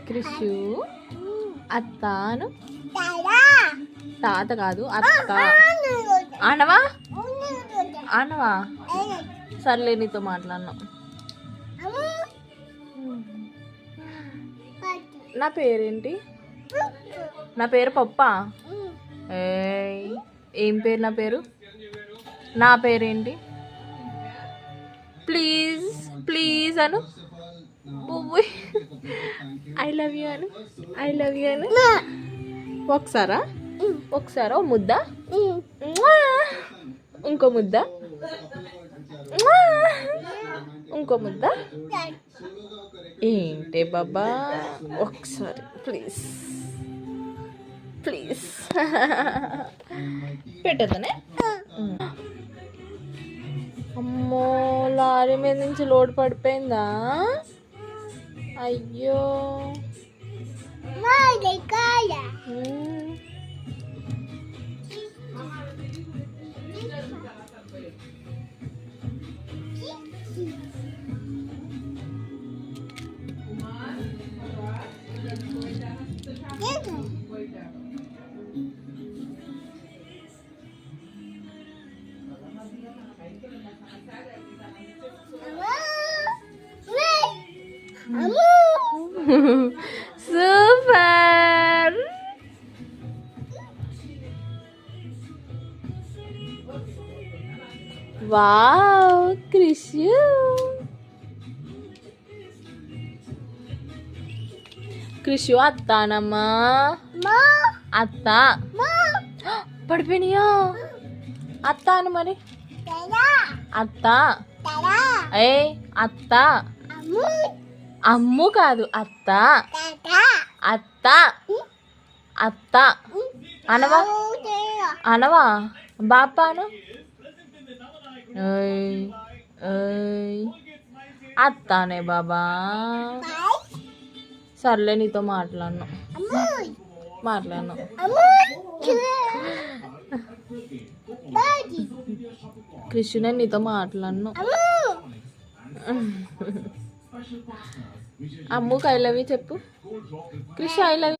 క్రిషు అత్తాను తాత కాదు అత్త అనవా అనవా సర్లే నీతో మాట్లాడినా. నా పేరేంటి? నా పేరు పప్పా. ఏం పేరు నా పేరు? నా పేరేంటి? ప్లీజ్ ప్లీజ్ అను. ఐ లవ్ యూ అను. ఐ లవ్ యూ అను. ఒకసారా ఒకసారా ముద్ద, ఇంకో ముద్ద, ఇంకో ముద్ద. ఏంటి బాబా ఒకసారి ప్లీజ్ ప్లీజ్ పెట్టదనే. అమ్మో లారీ మీద నుంచి లోడ్ పడిపోయిందా? అయ్యో సూపర్. వావ్ క్రిషు. క్రిషు అత్తానమ్మా. అత్త పడిపోయినాయా? అత్త అని మరి. అత్త ఏ అత్త అమ్ము కాదు అత్త. అత్త అత్త అనవా అనవా బాపాను. అత్తానే బాబా. సర్లే నీతో మాట్లాడను. కృష్ణ నీతో మాట్లాడను. అమ్ముకు ఐ లవ్ యూ చెప్పు. Krishna I love you.